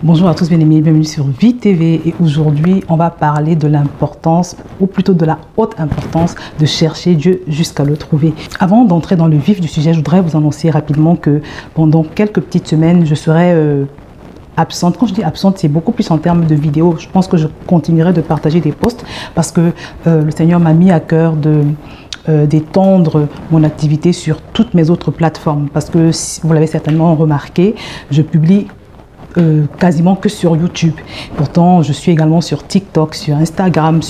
Bonjour à tous bien-aimés, bienvenue sur Vie TV et aujourd'hui on va parler de l'importance ou plutôt de la haute importance de chercher Dieu jusqu'à le trouver. Avant d'entrer dans le vif du sujet, je voudrais vous annoncer rapidement que pendant quelques petites semaines je serai absente. Quand je dis absente, c'est beaucoup plus en termes de vidéos. Je pense que je continuerai de partager des posts parce que le Seigneur m'a mis à cœur d'étendre mon activité sur toutes mes autres plateformes parce que vous l'avez certainement remarqué, je publie quasiment que sur YouTube. Pourtant, je suis également sur TikTok, sur Instagram,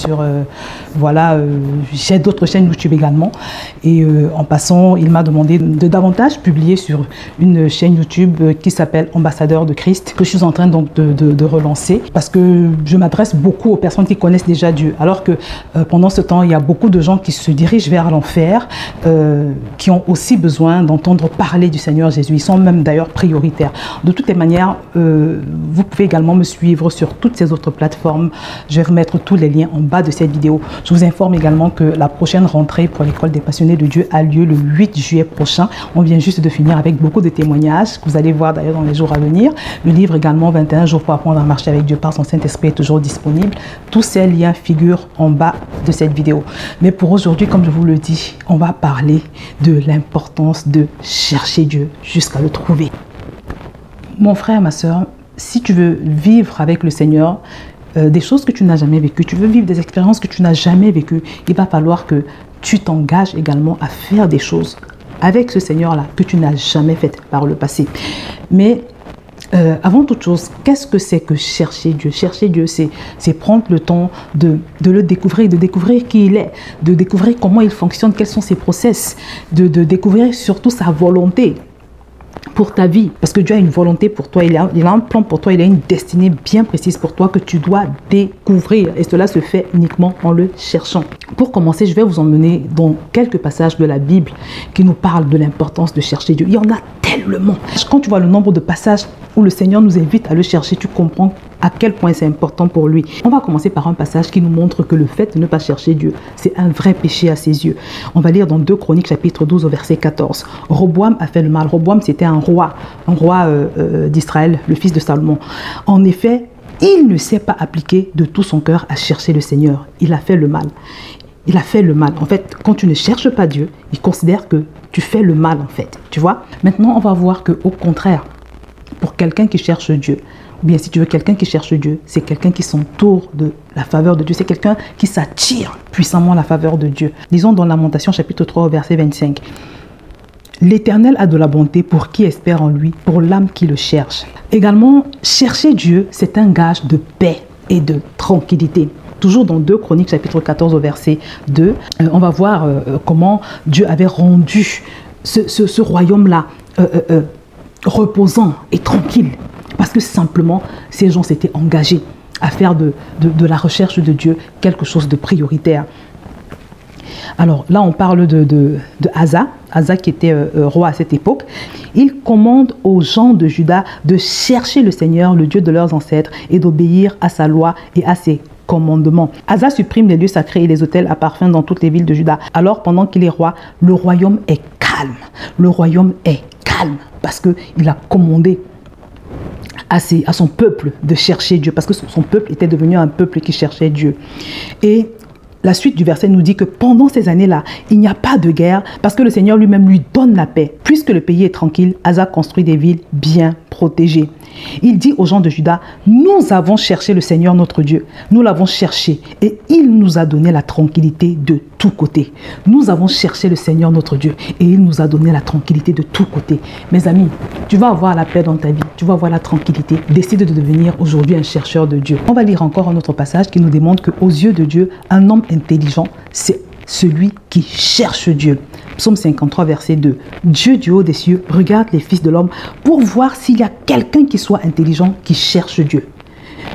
j'ai d'autres chaînes YouTube également. Et en passant, il m'a demandé de davantage publier sur une chaîne YouTube qui s'appelle Ambassadeur de Christ, que je suis en train donc de relancer parce que je m'adresse beaucoup aux personnes qui connaissent déjà Dieu. Alors que pendant ce temps, il y a beaucoup de gens qui se dirigent vers l'enfer, qui ont aussi besoin d'entendre parler du Seigneur Jésus. Ils sont même d'ailleurs prioritaires. De toutes les manières, vous pouvez également me suivre sur toutes ces autres plateformes. Je vais vous mettre tous les liens en bas de cette vidéo. Je vous informe également que la prochaine rentrée pour l'école des passionnés de Dieu a lieu le 8 juillet prochain. On vient juste de finir avec beaucoup de témoignages que vous allez voir d'ailleurs dans les jours à venir. Le livre également 21 jours pour apprendre à marcher avec Dieu par son Saint-Esprit est toujours disponible. Tous ces liens figurent en bas de cette vidéo. Mais pour aujourd'hui, comme je vous le dis, on va parler de l'importance de chercher Dieu jusqu'à le trouver. Mon frère, ma soeur, si tu veux vivre avec le Seigneur, des choses que tu n'as jamais vécues, tu veux vivre des expériences que tu n'as jamais vécues, il va falloir que tu t'engages également à faire des choses avec ce Seigneur-là que tu n'as jamais faites par le passé. Mais avant toute chose, qu'est-ce que c'est que chercher Dieu? Chercher Dieu, c'est prendre le temps de le découvrir, de découvrir qui il est, de découvrir comment il fonctionne, quels sont ses process, de découvrir surtout sa volonté pour ta vie, parce que Dieu a une volonté pour toi, il a un plan pour toi, il a une destinée bien précise pour toi que tu dois découvrir et cela se fait uniquement en le cherchant. Pour commencer, je vais vous emmener dans quelques passages de la Bible qui nous parlent de l'importance de chercher Dieu. Il y en a tellement. Quand tu vois le nombre de passages où le Seigneur nous invite à le chercher, tu comprends à quel point c'est important pour lui. On va commencer par un passage qui nous montre que le fait de ne pas chercher Dieu, c'est un vrai péché à ses yeux. On va lire dans 2 Chroniques chapitre 12 au verset 14. Roboam a fait le mal. Roboam, c'était un roi d'Israël, le fils de Salomon. En effet, il ne s'est pas appliqué de tout son cœur à chercher le Seigneur. Il a fait le mal. Il a fait le mal. En fait, quand tu ne cherches pas Dieu, il considère que tu fais le mal en fait. Tu vois? Maintenant, on va voir que au contraire, pour quelqu'un qui cherche Dieu, ou bien si tu veux quelqu'un qui cherche Dieu, c'est quelqu'un qui s'entoure de la faveur de Dieu. C'est quelqu'un qui s'attire puissamment la faveur de Dieu. Lisons dans Lamentation chapitre 3 au verset 25. L'Éternel a de la bonté pour qui espère en lui, pour l'âme qui le cherche. Également, chercher Dieu, c'est un gage de paix et de tranquillité. Toujours dans 2 Chroniques chapitre 14 au verset 2, on va voir comment Dieu avait rendu ce royaume-là reposant et tranquille. Parce que simplement, ces gens s'étaient engagés à faire de la recherche de Dieu quelque chose de prioritaire. Alors là, on parle de Asa. Asa qui était roi à cette époque. Il commande aux gens de Juda de chercher le Seigneur, le Dieu de leurs ancêtres, et d'obéir à sa loi et à ses commandements. Asa supprime les lieux sacrés et les autels à parfum dans toutes les villes de Juda. Alors, pendant qu'il est roi, le royaume est calme. Le royaume est calme parce qu'il a commandé à son peuple de chercher Dieu, parce que son peuple était devenu un peuple qui cherchait Dieu. Et la suite du verset nous dit que pendant ces années-là, il n'y a pas de guerre parce que le Seigneur lui-même lui donne la paix. Puisque le pays est tranquille, Asa construit des villes bien protégées. Il dit aux gens de Juda, nous avons cherché le Seigneur notre Dieu. Nous l'avons cherché et il nous a donné la tranquillité de tous côtés. Nous avons cherché le Seigneur notre Dieu et il nous a donné la tranquillité de tous côtés. Mes amis, tu vas avoir la paix dans ta vie, tu vas avoir la tranquillité. Décide de devenir aujourd'hui un chercheur de Dieu. On va lire encore un autre passage qui nous démontre qu'aux yeux de Dieu, un homme intelligent, c'est celui qui cherche Dieu. Psaume 53, verset 2. Dieu du haut des cieux regarde les fils de l'homme pour voir s'il y a quelqu'un qui soit intelligent, qui cherche Dieu.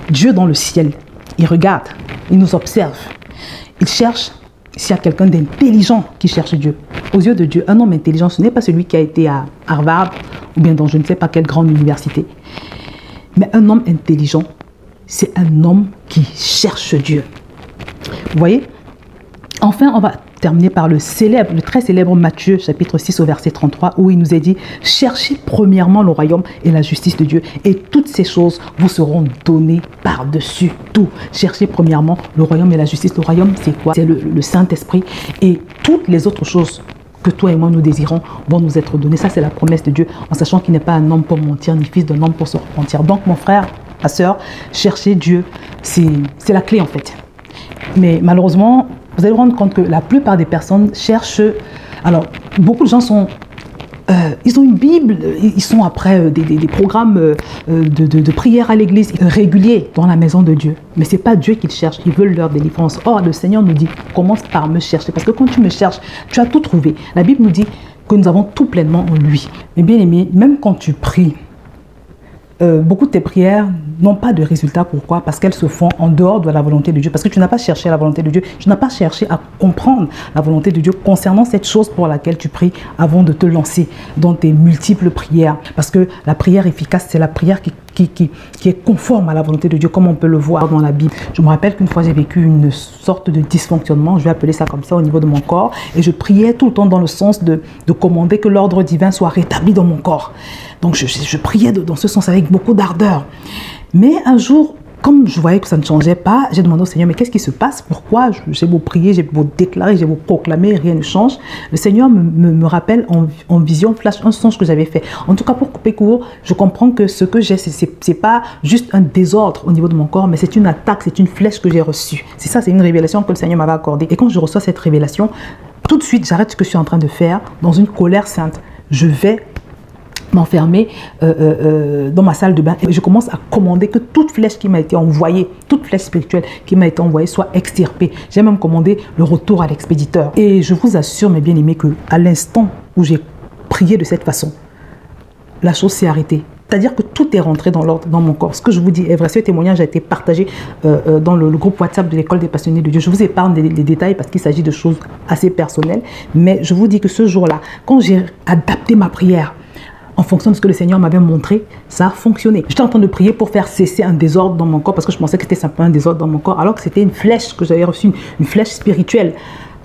Dieu dans le ciel, il regarde, il nous observe. Il cherche s'il y a quelqu'un d'intelligent qui cherche Dieu. Aux yeux de Dieu, un homme intelligent, ce n'est pas celui qui a été à Harvard ou bien dans je ne sais pas quelle grande université. Mais un homme intelligent, c'est un homme qui cherche Dieu. Vous voyez? Enfin, on va terminer par le très célèbre Matthieu, chapitre 6 au verset 33, où il nous est dit « Cherchez premièrement le royaume et la justice de Dieu, et toutes ces choses vous seront données par-dessus tout. » Cherchez premièrement le royaume et la justice. Le royaume, c'est quoi? C'est le Saint-Esprit. Et toutes les autres choses que toi et moi nous désirons vont nous être données. Ça, c'est la promesse de Dieu, en sachant qu'il n'est pas un homme pour mentir, ni fils d'un homme pour se repentir. Donc, mon frère, ma soeur, chercher Dieu, c'est la clé en fait. Mais malheureusement, vous allez vous rendre compte que la plupart des personnes cherchent... Alors, beaucoup de gens sont... ils ont une Bible, ils sont après des programmes de prière à l'église réguliers dans la maison de Dieu. Mais ce n'est pas Dieu qu'ils cherchent, ils veulent leur délivrance. Or, le Seigneur nous dit, commence par me chercher. Parce que quand tu me cherches, tu as tout trouvé. La Bible nous dit que nous avons tout pleinement en lui. Mais bien aimé, même quand tu pries, beaucoup de tes prières n'ont pas de résultat. Pourquoi? Parce qu'elles se font en dehors de la volonté de Dieu. Parce que tu n'as pas cherché la volonté de Dieu. Tu n'as pas cherché à comprendre la volonté de Dieu concernant cette chose pour laquelle tu pries avant de te lancer dans tes multiples prières. Parce que la prière efficace, c'est la prière qui est conforme à la volonté de Dieu, comme on peut le voir dans la Bible. Je me rappelle qu'une fois, j'ai vécu une sorte de dysfonctionnement, je vais appeler ça comme ça, au niveau de mon corps. Et je priais tout le temps dans le sens de commander que l'ordre divin soit rétabli dans mon corps. Donc, je priais dans ce sens avec beaucoup d'ardeur. Mais un jour, comme je voyais que ça ne changeait pas, j'ai demandé au Seigneur, mais qu'est-ce qui se passe? Pourquoi? J'ai beau prier, j'ai beau déclarer, j'ai beau proclamer, rien ne change. Le Seigneur me rappelle en vision flash un songe que j'avais fait. En tout cas, pour couper court, je comprends que ce que j'ai, c'est pas juste un désordre au niveau de mon corps, mais c'est une attaque, c'est une flèche que j'ai reçue. C'est ça, c'est une révélation que le Seigneur m'avait accordée. Et quand je reçois cette révélation, tout de suite, j'arrête ce que je suis en train de faire dans une colère sainte. Je vais m'enfermer dans ma salle de bain et je commence à commander que toute flèche qui m'a été envoyée, toute flèche spirituelle qui m'a été envoyée soit extirpée. J'ai même commandé le retour à l'expéditeur. Et je vous assure, mes bien-aimés, que à l'instant où j'ai prié de cette façon, la chose s'est arrêtée. C'est-à-dire que tout est rentré dans l'ordre, dans mon corps. Ce que je vous dis est vrai. Ce témoignage a été partagé dans le groupe WhatsApp de l'école des passionnés de Dieu. Je vous épargne les détails parce qu'il s'agit de choses assez personnelles. Mais je vous dis que ce jour-là, quand j'ai adapté ma prière en fonction de ce que le Seigneur m'avait montré, ça a fonctionné. J'étais en train de prier pour faire cesser un désordre dans mon corps parce que je pensais que c'était simplement un désordre dans mon corps, alors que c'était une flèche que j'avais reçue, une flèche spirituelle,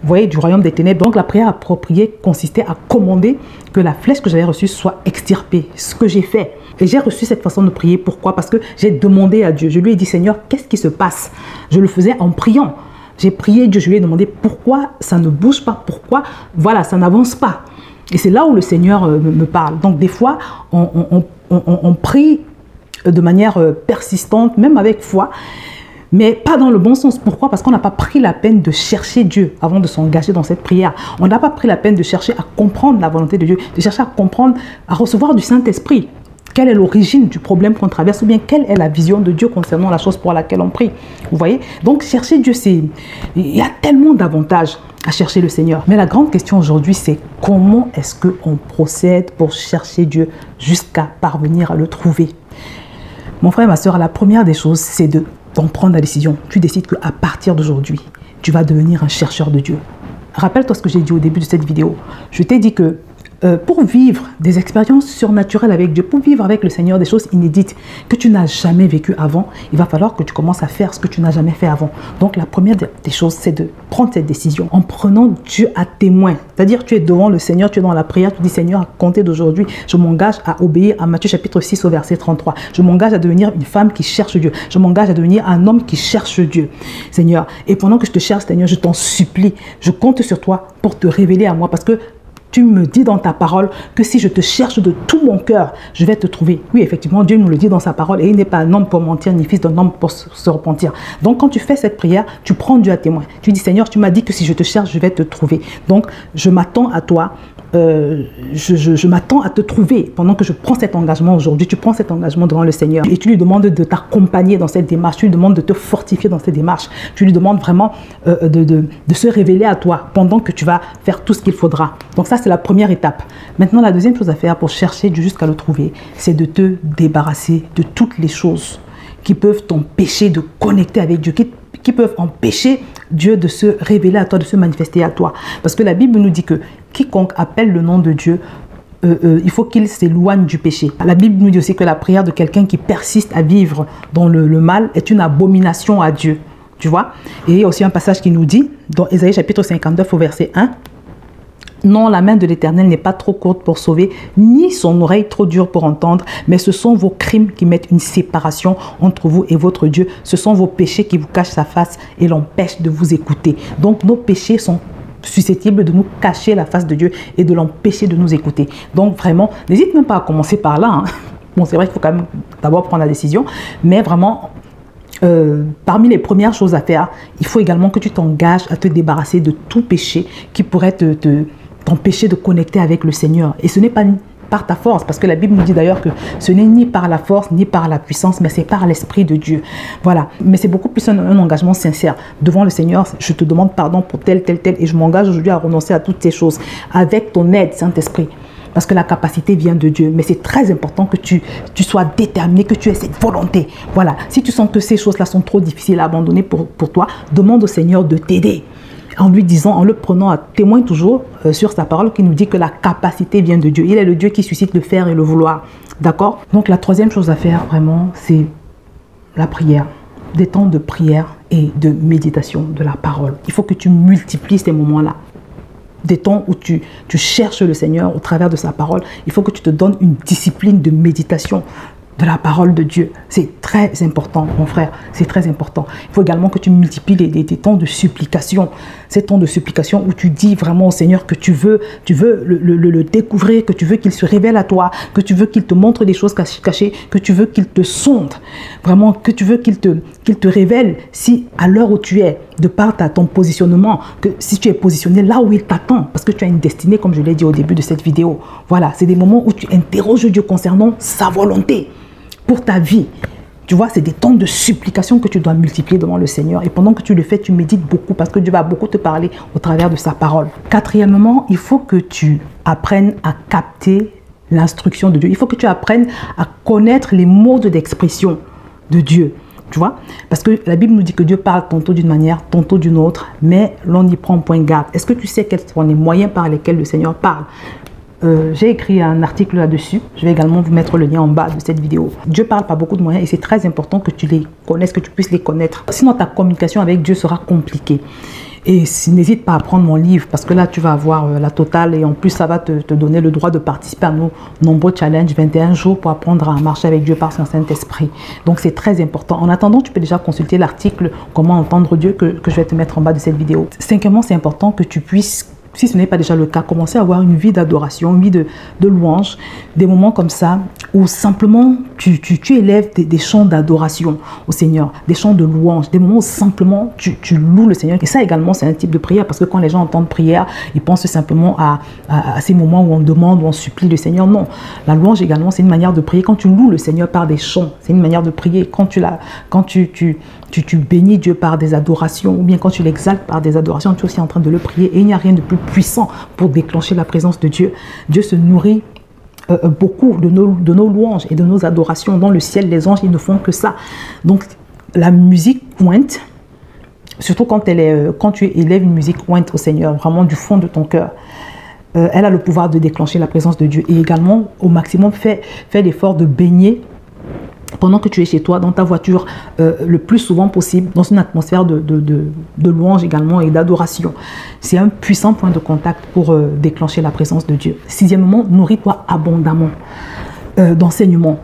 vous voyez, du royaume des ténèbres. Donc la prière appropriée consistait à commander que la flèche que j'avais reçue soit extirpée, ce que j'ai fait. Et j'ai reçu cette façon de prier. Pourquoi? Parce que j'ai demandé à Dieu. Je lui ai dit, Seigneur, qu'est-ce qui se passe? Je le faisais en priant. J'ai prié Dieu, je lui ai demandé pourquoi ça ne bouge pas, pourquoi, voilà, ça n'avance pas. Et c'est là où le Seigneur me parle. Donc des fois, on prie de manière persistante, même avec foi, mais pas dans le bon sens. Pourquoi? Parce qu'on n'a pas pris la peine de chercher Dieu avant de s'engager dans cette prière. On n'a pas pris la peine de chercher à comprendre la volonté de Dieu, de chercher à comprendre, à recevoir du Saint-Esprit. Quelle est l'origine du problème qu'on traverse ou bien quelle est la vision de Dieu concernant la chose pour laquelle on prie. Vous voyez? Donc chercher Dieu, il y a tellement d'avantages à chercher le Seigneur. Mais la grande question aujourd'hui, c'est comment est-ce qu'on procède pour chercher Dieu jusqu'à parvenir à le trouver? Mon frère et ma soeur, la première des choses, c'est d'en prendre la décision. Tu décides qu'à partir d'aujourd'hui, tu vas devenir un chercheur de Dieu. Rappelle-toi ce que j'ai dit au début de cette vidéo. Je t'ai dit que pour vivre des expériences surnaturelles avec Dieu, pour vivre avec le Seigneur des choses inédites que tu n'as jamais vécues avant, il va falloir que tu commences à faire ce que tu n'as jamais fait avant. Donc la première des choses, c'est de prendre cette décision en prenant Dieu à témoin. C'est-à-dire tu es devant le Seigneur, tu es dans la prière, tu dis Seigneur, à compter d'aujourd'hui, je m'engage à obéir à Matthieu chapitre 6 au verset 33. Je m'engage à devenir une femme qui cherche Dieu. Je m'engage à devenir un homme qui cherche Dieu. Seigneur, et pendant que je te cherche, Seigneur, je t'en supplie, je compte sur toi pour te révéler à moi parce que tu me dis dans ta parole que si je te cherche de tout mon cœur, je vais te trouver. Oui, effectivement, Dieu nous le dit dans sa parole et il n'est pas un homme pour mentir, ni fils d'un homme pour se repentir. Donc, quand tu fais cette prière, tu prends Dieu à témoin. Tu dis, Seigneur, tu m'as dit que si je te cherche, je vais te trouver. Donc, je m'attends à toi. Je m'attends à te trouver pendant que je prends cet engagement aujourd'hui. Tu prends cet engagement devant le Seigneur et tu lui demandes de t'accompagner dans cette démarche. Tu lui demandes de te fortifier dans cette démarche. Tu lui demandes vraiment de se révéler à toi pendant que tu vas faire tout ce qu'il faudra. Donc ça, c'est la première étape. Maintenant, la deuxième chose à faire pour chercher Dieu jusqu'à le trouver, c'est de te débarrasser de toutes les choses qui peuvent t'empêcher de connecter avec Dieu, qui peuvent empêcher Dieu de se révéler à toi, de se manifester à toi. Parce que la Bible nous dit que quiconque appelle le nom de Dieu, il faut qu'il s'éloigne du péché. La Bible nous dit aussi que la prière de quelqu'un qui persiste à vivre dans le mal est une abomination à Dieu. Tu vois? Et il y a aussi un passage qui nous dit, dans Ésaïe chapitre 59 au verset 1, non, la main de l'Éternel n'est pas trop courte pour sauver, ni son oreille trop dure pour entendre, mais ce sont vos crimes qui mettent une séparation entre vous et votre Dieu. Ce sont vos péchés qui vous cachent sa face et l'empêchent de vous écouter. Donc, nos péchés sont susceptibles de nous cacher la face de Dieu et de l'empêcher de nous écouter. Donc, vraiment, n'hésite même pas à commencer par là, hein. Bon, c'est vrai qu'il faut quand même d'abord prendre la décision, mais vraiment, parmi les premières choses à faire, il faut également que tu t'engages à te débarrasser de tout péché qui pourrait t'empêcher de connecter avec le Seigneur. Et ce n'est pas par ta force, parce que la Bible nous dit d'ailleurs que ce n'est ni par la force, ni par la puissance, mais c'est par l'Esprit de Dieu. Voilà. Mais c'est beaucoup plus un engagement sincère. Devant le Seigneur, je te demande pardon pour tel, et je m'engage aujourd'hui à renoncer à toutes ces choses, avec ton aide, Saint-Esprit. Parce que la capacité vient de Dieu. Mais c'est très important que tu sois déterminé, que tu aies cette volonté. Voilà. Si tu sens que ces choses-là sont trop difficiles à abandonner pour toi, demande au Seigneur de t'aider. En lui disant, en le prenant à témoin toujours sur sa parole qui nous dit que la capacité vient de Dieu. Il est le Dieu qui suscite le faire et le vouloir. D'accord? Donc la troisième chose à faire vraiment, c'est la prière. Des temps de prière et de méditation de la parole. Il faut que tu multiplies ces moments-là. Des temps où tu cherches le Seigneur au travers de sa parole. Il faut que tu te donnes une discipline de méditation de la parole de Dieu. C'est très important, mon frère. C'est très important. Il faut également que tu multiplies des temps de supplication. Ces temps de supplication où tu dis vraiment au Seigneur que tu veux le découvrir, que tu veux qu'il se révèle à toi, que tu veux qu'il te montre des choses cachées, que tu veux qu'il te sonde. Vraiment, que tu veux qu'il te révèle si à l'heure où tu es, de par ton positionnement, que si tu es positionné là où il t'attend, parce que tu as une destinée, comme je l'ai dit au début de cette vidéo. Voilà, c'est des moments où tu interroges Dieu concernant sa volonté pour ta vie. Tu vois, c'est des temps de supplication que tu dois multiplier devant le Seigneur. Et pendant que tu le fais, tu médites beaucoup parce que Dieu va beaucoup te parler au travers de sa parole. Quatrièmement, il faut que tu apprennes à capter l'instruction de Dieu. Il faut que tu apprennes à connaître les modes d'expression de Dieu. Tu vois, parce que la Bible nous dit que Dieu parle tantôt d'une manière, tantôt d'une autre, mais l'on n'y prend point garde. Est-ce que tu sais quels sont les moyens par lesquels le Seigneur parle? J'ai écrit un article là-dessus. Je vais également vous mettre le lien en bas de cette vidéo. Dieu parle par beaucoup de moyens et c'est très important que tu les connaisses, que tu puisses les connaître. Sinon, ta communication avec Dieu sera compliquée. Et n'hésite pas à prendre mon livre parce que là, tu vas avoir la totale et en plus, ça va te donner le droit de participer à nos nombreux challenges 21 jours pour apprendre à marcher avec Dieu par son Saint-Esprit. Donc, c'est très important. En attendant, tu peux déjà consulter l'article « Comment entendre Dieu » que je vais te mettre en bas de cette vidéo. Cinquièmement, c'est important que tu puisses, si ce n'est pas déjà le cas, commencer à avoir une vie d'adoration, une vie de louange, des moments comme ça où simplement tu élèves des chants d'adoration au Seigneur, des chants de louange, des moments où simplement tu loues le Seigneur. Et ça également, c'est un type de prière parce que quand les gens entendent prière, ils pensent simplement à ces moments où on demande, où on supplie le Seigneur. Non, la louange également, c'est une manière de prier. Quand tu loues le Seigneur par des chants, c'est une manière de prier. Quand tu bénis Dieu par des adorations ou bien quand tu l'exaltes par des adorations, tu es aussi en train de le prier et il n'y a rien de plus puissant pour déclencher la présence de Dieu. Dieu se nourrit beaucoup de nos louanges et de nos adorations. Dans le ciel, les anges, ils ne font que ça. Donc, la musique ointe, surtout quand tu élèves une musique ointe au Seigneur, vraiment du fond de ton cœur, elle a le pouvoir de déclencher la présence de Dieu. Et également, au maximum, fais l'effort de baigner pendant que tu es chez toi, dans ta voiture, le plus souvent possible, dans une atmosphère de louange également et d'adoration. C'est un puissant point de contact pour déclencher la présence de Dieu. Sixièmement, nourris-toi abondamment d'enseignements.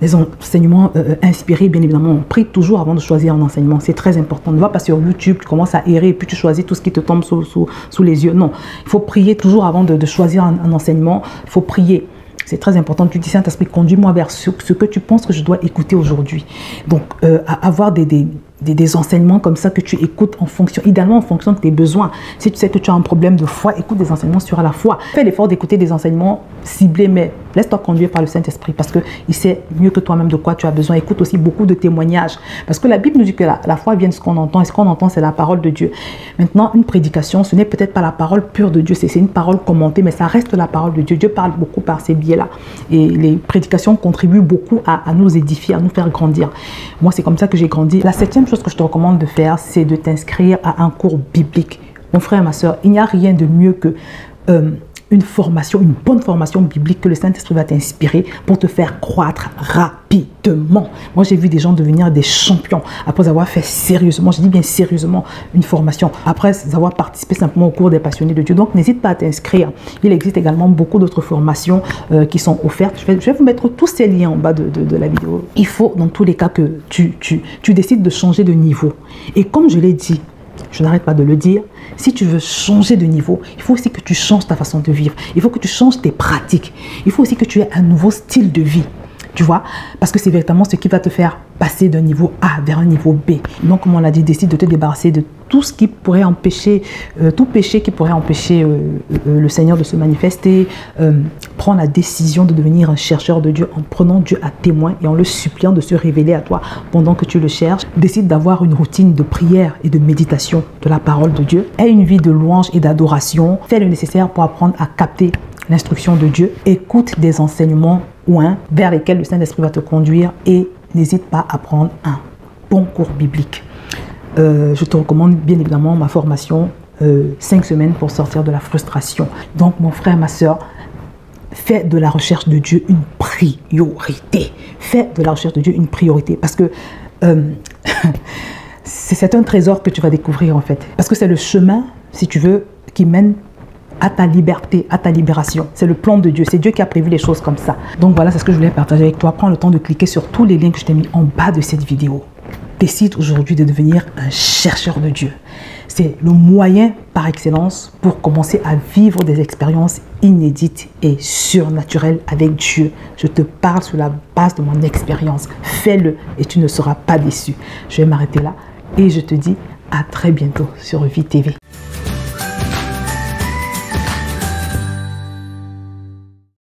Les enseignements inspirés, bien évidemment. On prie toujours avant de choisir un enseignement. C'est très important. Ne va pas sur YouTube, tu commences à errer et puis tu choisis tout ce qui te tombe sous les yeux. Non, il faut prier toujours avant de choisir un enseignement. Il faut prier. C'est très important. Tu dis, Saint-Esprit, conduis-moi vers ce que tu penses que je dois écouter aujourd'hui. Donc, avoir des enseignements comme ça que tu écoutes en fonction, idéalement en fonction de tes besoins. Si tu sais que tu as un problème de foi, écoute des enseignements sur la foi. Fais l'effort d'écouter des enseignements ciblés, mais laisse-toi conduire par le Saint-Esprit parce qu'il sait mieux que toi-même de quoi tu as besoin. Écoute aussi beaucoup de témoignages parce que la Bible nous dit que la foi vient de ce qu'on entend et ce qu'on entend, c'est la parole de Dieu. Maintenant, une prédication, ce n'est peut-être pas la parole pure de Dieu, c'est une parole commentée, mais ça reste la parole de Dieu. Dieu parle beaucoup par ces biais-là et les prédications contribuent beaucoup à nous édifier, à nous faire grandir. Moi, c'est comme ça que j'ai grandi. La septième chose que je te recommande de faire, c'est de t'inscrire à un cours biblique. Mon frère et ma soeur, il n'y a rien de mieux que une formation, une bonne formation biblique que le Saint-Esprit va t'inspirer pour te faire croître rapidement. Moi, j'ai vu des gens devenir des champions après avoir fait sérieusement, je dis bien sérieusement, une formation, après avoir participé simplement au cours des passionnés de Dieu. Donc, n'hésite pas à t'inscrire. Il existe également beaucoup d'autres formations qui sont offertes. Je vais vous mettre tous ces liens en bas de la vidéo. Il faut, dans tous les cas, que tu décides de changer de niveau. Et comme je l'ai dit, je n'arrête pas de le dire, si tu veux changer de niveau, il faut aussi que tu changes ta façon de vivre. Il faut que tu changes tes pratiques. Il faut aussi que tu aies un nouveau style de vie. Tu vois, parce que c'est véritablement ce qui va te faire passer d'un niveau A vers un niveau B. Donc, comme on l'a dit, décide de te débarrasser de tout ce qui pourrait empêcher, tout péché qui pourrait empêcher le Seigneur de se manifester. Prends la décision de devenir un chercheur de Dieu en prenant Dieu à témoin et en le suppliant de se révéler à toi pendant que tu le cherches. Décide d'avoir une routine de prière et de méditation de la parole de Dieu. Aie une vie de louange et d'adoration. Fais le nécessaire pour apprendre à capter l'instruction de Dieu. Écoute des enseignements vers lesquels le Saint-Esprit va te conduire et n'hésite pas à prendre un bon cours biblique. Je te recommande bien évidemment ma formation 5 semaines pour sortir de la frustration. Donc mon frère, ma soeur, fais de la recherche de Dieu une priorité. Fais de la recherche de Dieu une priorité parce que c'est un trésor que tu vas découvrir en fait. Parce que c'est le chemin, si tu veux, qui mène à ta liberté, à ta libération. C'est le plan de Dieu. C'est Dieu qui a prévu les choses comme ça. Donc voilà, c'est ce que je voulais partager avec toi. Prends le temps de cliquer sur tous les liens que je t'ai mis en bas de cette vidéo. Décide aujourd'hui de devenir un chercheur de Dieu. C'est le moyen par excellence pour commencer à vivre des expériences inédites et surnaturelles avec Dieu. Je te parle sur la base de mon expérience. Fais-le et tu ne seras pas déçu. Je vais m'arrêter là et je te dis à très bientôt sur Vie TV.